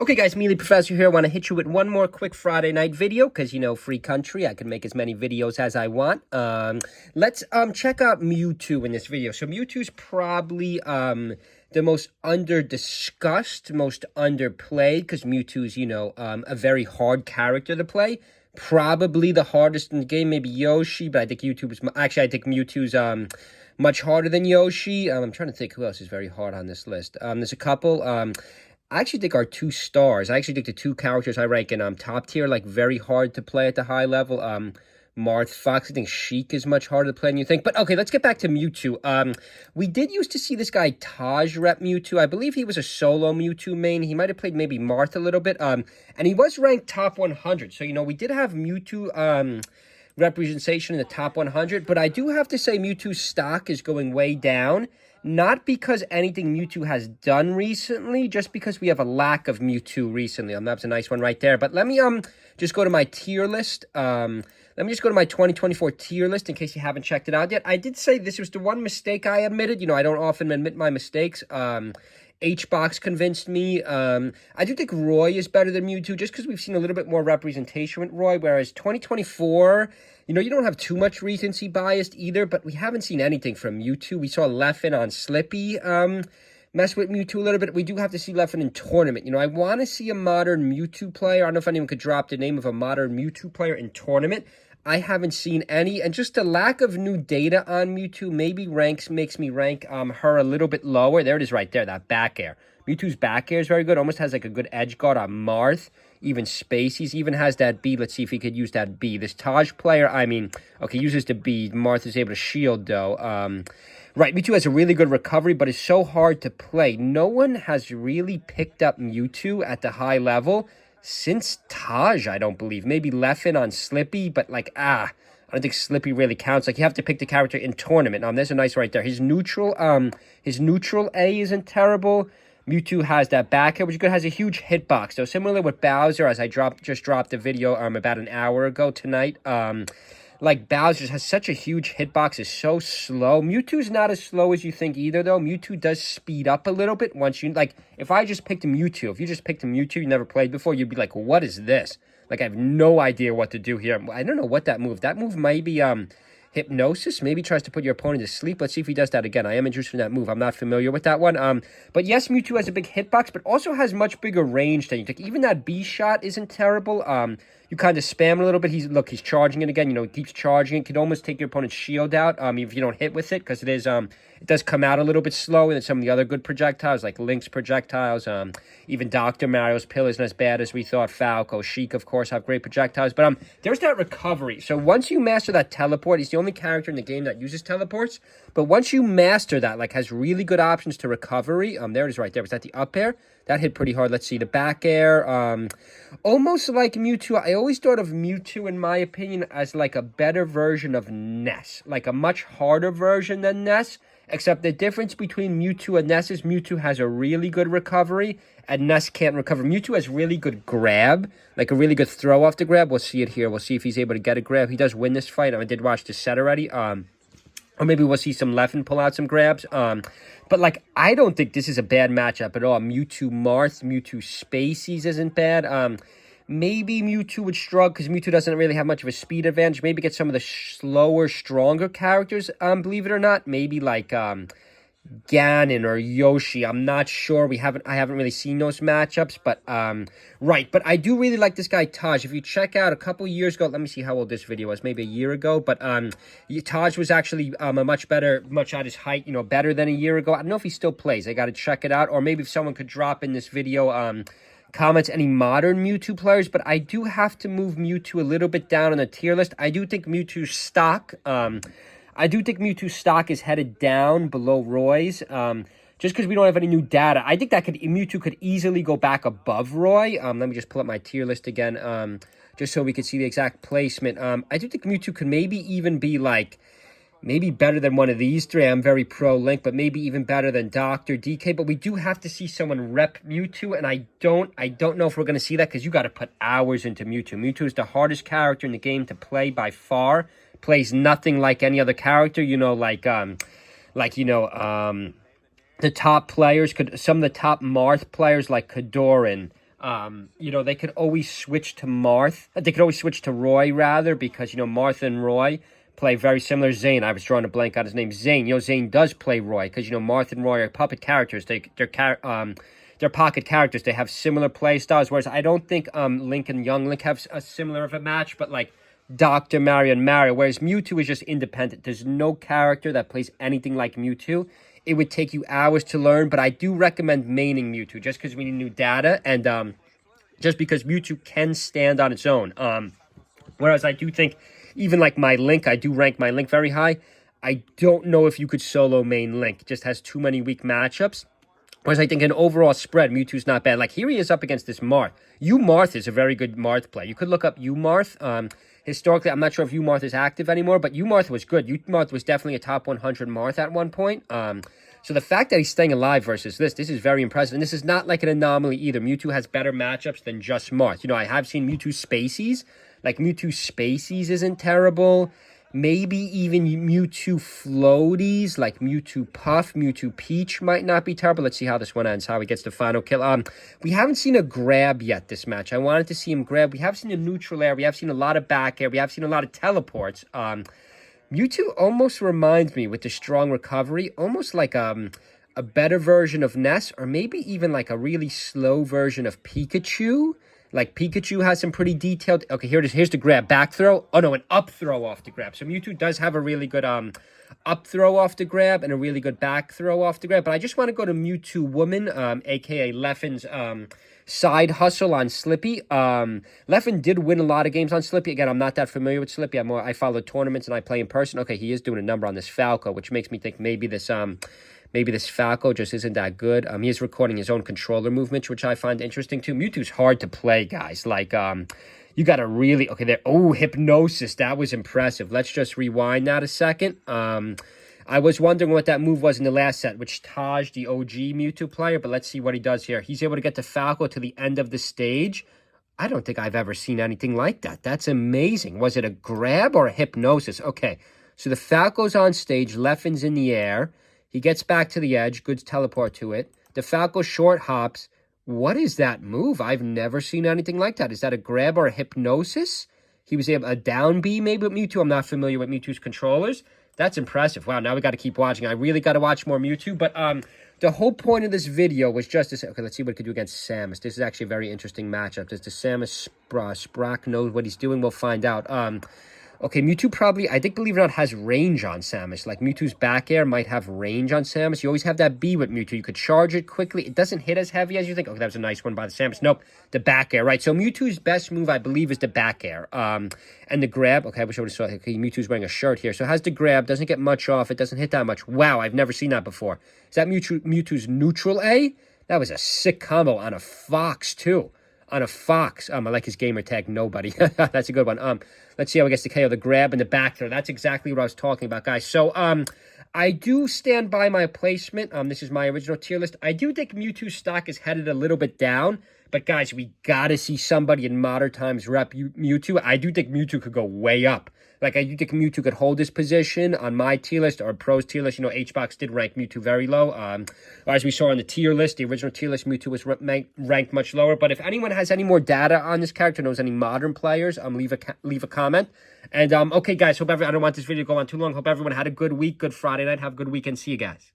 Okay, guys, Mealy Professor here. I want to hit you with one more quick Friday night video because, free country. I can make as many videos as I want. Let's check out Mewtwo in this video. So Mewtwo's probably the most under-discussed, most underplayed because Mewtwo's, a very hard character to play. Probably the hardest in the game, maybe Yoshi, but I think I think Mewtwo's much harder than Yoshi. I'm trying to think who else is very hard on this list. There's a couple. I actually think our 2 stars. I actually think the 2 characters I rank in top tier, like very hard to play at the high level. Marth Fox. I think Sheik is much harder to play than you think. But okay, let's get back to Mewtwo. We did used to see this guy Taj rep Mewtwo. I believe he was a solo Mewtwo main. He might have played maybe Marth a little bit. And he was ranked top 100. So we did have Mewtwo representation in the top 100. But I do have to say Mewtwo's stock is going way down. Not because anything Mewtwo has done recently, just because we have a lack of Mewtwo recently. That's a nice one right there. But let me just go to my tier list. Let me just go to my 2024 tier list in case you haven't checked it out yet. I did say this was the one mistake I admitted. I don't often admit my mistakes. HBox convinced me. I do think Roy is better than Mewtwo just because we've seen a little bit more representation with Roy, whereas 2024, you don't have too much recency bias either, but we haven't seen anything from Mewtwo. We saw Leffen on Slippy mess with Mewtwo a little bit. We do have to see Leffen in tournament. I want to see a modern Mewtwo player. I don't know if anyone could drop the name of a modern Mewtwo player in tournament. I haven't seen any, and just the lack of new data on Mewtwo maybe makes me rank her a little bit lower. There it is right there, that back air. Mewtwo's back air is very good, almost has like a good edge guard on Marth, even Spaceys, even has that B. Let's see if he could use that B. This Taj player, okay, uses the B. Marth is able to shield, though. Right, Mewtwo has a really good recovery, but it's so hard to play. No one has really picked up Mewtwo at the high level since Taj, I don't believe. Maybe Leffen on Slippy, but I don't think Slippy really counts. Like, you have to pick the character in tournament. There's a nice right there. His neutral A isn't terrible. Mewtwo has that back air, which has a huge hitbox. So similar with Bowser, as I just dropped the video about an hour ago tonight. Like, Bowser has such a huge hitbox, is so slow. Mewtwo's not as slow as you think either, though. Mewtwo does speed up a little bit once you, if I just picked a Mewtwo, if you just picked a Mewtwo you never played before, you'd be like, what is this? Like, I have no idea what to do here. I don't know what that move might be, Hypnosis, maybe tries to put your opponent to sleep. Let's see if he does that again. I am interested in that move. I'm not familiar with that one. But yes, Mewtwo has a big hitbox, but also has much bigger range than you think. Even that B shot isn't terrible. You kind of spam a little bit. He's charging it again. He keeps charging it. Can almost take your opponent's shield out. If you don't hit with it, because it does come out a little bit slower than some of the other good projectiles, like Link's projectiles. Even Dr. Mario's pill isn't as bad as we thought. Falco, Sheik, of course, have great projectiles. But there's that recovery. So once you master that teleport, he's the only character in the game that uses teleports. But once you master that, has really good options to recovery. There it is right there. Was that the up air? That hit pretty hard. Let's see, the back air. Almost like Mewtwo. I always thought of Mewtwo, in my opinion, as like a better version of Ness. Like a much harder version than Ness. Except the difference between Mewtwo and Ness is Mewtwo has a really good recovery, and Ness can't recover. Mewtwo has really good grab, like a really good throw off the grab. We'll see it here. We'll see if he's able to get a grab. He does win this fight. I did watch the set already. Or maybe we'll see some Leffen pull out some grabs. But, I don't think this is a bad matchup at all. Mewtwo Marth, Mewtwo Spaceys isn't bad. Maybe Mewtwo would struggle because Mewtwo doesn't really have much of a speed advantage. Maybe get some of the slower, stronger characters, believe it or not. Maybe Ganon or Yoshi. I'm not sure. I haven't really seen those matchups, but right. But I do really like this guy Taj. If you check out a couple years ago, let me see how old this video was. Maybe a year ago, but Taj was actually much at his height. Better than a year ago. I don't know if he still plays. I got to check it out, or maybe if someone could drop in this video comments any modern Mewtwo players, but I do have to move Mewtwo a little bit down on the tier list. I do think Mewtwo's stock is headed down below Roy's, just because we don't have any new data. I think Mewtwo could easily go back above Roy. Let me just pull up my tier list again, just so we could see the exact placement. I do think Mewtwo could maybe even be maybe better than one of these 3. I'm very pro-Link, but maybe even better than Dr. DK. But we do have to see someone rep Mewtwo, and I don't know if we're going to see that because you got to put hours into Mewtwo. Mewtwo is the hardest character in the game to play by far. Plays nothing like any other character. The top players some of the top Marth players like Kadoran, You know, they could always switch to Marth. They could always switch to Roy, rather, because, you know, Martha and Roy play very similar. Zane, I was drawing a blank on his name. Zane, you know, Zane does play Roy, because, you know, Martha and Roy are puppet characters. They're pocket characters. They have similar play styles, whereas I don't think Link and Young Link have a similar of a match, but, like, Dr. Mario and Mario, whereas Mewtwo is just independent. There's no character that plays anything like Mewtwo. It would take you hours to learn, but I do recommend maining Mewtwo just because we need new data, and just because Mewtwo can stand on its own. Whereas I do think, even like my Link, I do rank my Link very high. I don't know if you could solo main Link. It just has too many weak matchups. Whereas I think an overall spread, Mewtwo's not bad. Like, here he is up against this Marth. Marth is a very good Marth play. You could look up Marth. Historically, I'm not sure if Marth is active anymore, but Marth was good. Marth was definitely a top 100 Marth at one point. So the fact that he's staying alive versus this is very impressive. And this is not like an anomaly either. Mewtwo has better matchups than just Marth. You know, I have seen Mewtwo Spaceys. Like, Mewtwo Spaceys isn't terrible. Maybe even Mewtwo Floaties, like Mewtwo Puff, Mewtwo Peach might not be terrible. Let's see how this one ends, how he gets the final kill. We haven't seen a grab yet this match. I wanted to see him grab. We have seen a neutral air. We have seen a lot of back air. We have seen a lot of teleports. Mewtwo almost reminds me, with the strong recovery, almost like a better version of Ness, or maybe even like a really slow version of Pikachu. Like, Pikachu has some pretty detailed... Okay, here's the grab. Back throw. Oh, no, an up throw off the grab. So Mewtwo does have a really good up throw off the grab and a really good back throw off the grab. But I just want to go to Mewtwo Woman, a.k.a. Leffen's side hustle on Slippy. Leffen did win a lot of games on Slippy. Again, I'm not that familiar with Slippy. I follow tournaments and I play in person. Okay, he is doing a number on this Falco, which makes me think maybe this Falco just isn't that good. He is recording his own controller movements, which I find interesting too. Mewtwo's hard to play, guys. Like, you got to really... Okay, there... Oh, Hypnosis. That was impressive. Let's just rewind that a second. I was wondering what that move was in the last set, which Taj, the OG Mewtwo player, but let's see what he does here. He's able to get the Falco to the end of the stage. I don't think I've ever seen anything like that. That's amazing. Was it a grab or a Hypnosis? Okay, so the Falco's on stage. Leffen's in the air. He gets back to the edge. Goods teleport to it. The Falco short hops. What is that move? I've never seen anything like that. Is that a grab or a Hypnosis? He was able... A down B maybe with Mewtwo. I'm not familiar with Mewtwo's controllers. That's impressive. Wow, now we got to keep watching. I really got to watch more Mewtwo. But the whole point of this video was just to say... Okay, let's see what it could do against Samus. This is actually a very interesting matchup. Does the Samus Sprack know what he's doing? We'll find out. Okay, Mewtwo probably, I think, believe it or not, has range on Samus. Like, Mewtwo's back air might have range on Samus. You always have that B with Mewtwo. You could charge it quickly. It doesn't hit as heavy as you think. Okay, that was a nice one by the Samus. Nope, the back air, right? So Mewtwo's best move, I believe, is the back air. And the grab, okay, I wish I would have saw it. Okay, Mewtwo's wearing a shirt here. So it has the grab, doesn't get much off. It doesn't hit that much. Wow, I've never seen that before. Is that Mewtwo's neutral A? That was a sick combo on a Fox, too. On a Fox. I like his gamer tag, Nobody. That's a good one. Let's see how he gets the KO. The grab and the back throw. That's exactly what I was talking about, guys. So, I do stand by my placement. This is my original tier list. I do think Mewtwo's stock is headed a little bit down. But, guys, we got to see somebody in modern times rep Mewtwo. I do think Mewtwo could go way up. Like, I do think Mewtwo could hold this position on my tier list or Pro's tier list. You know, HBox did rank Mewtwo very low. As we saw on the tier list, the original tier list, Mewtwo was ranked much lower. But if anyone has any more data on this character, knows any modern players, leave a comment. And, okay, guys, I don't want this video to go on too long. Hope everyone had a good week, good Friday night. Have a good weekend. See you guys.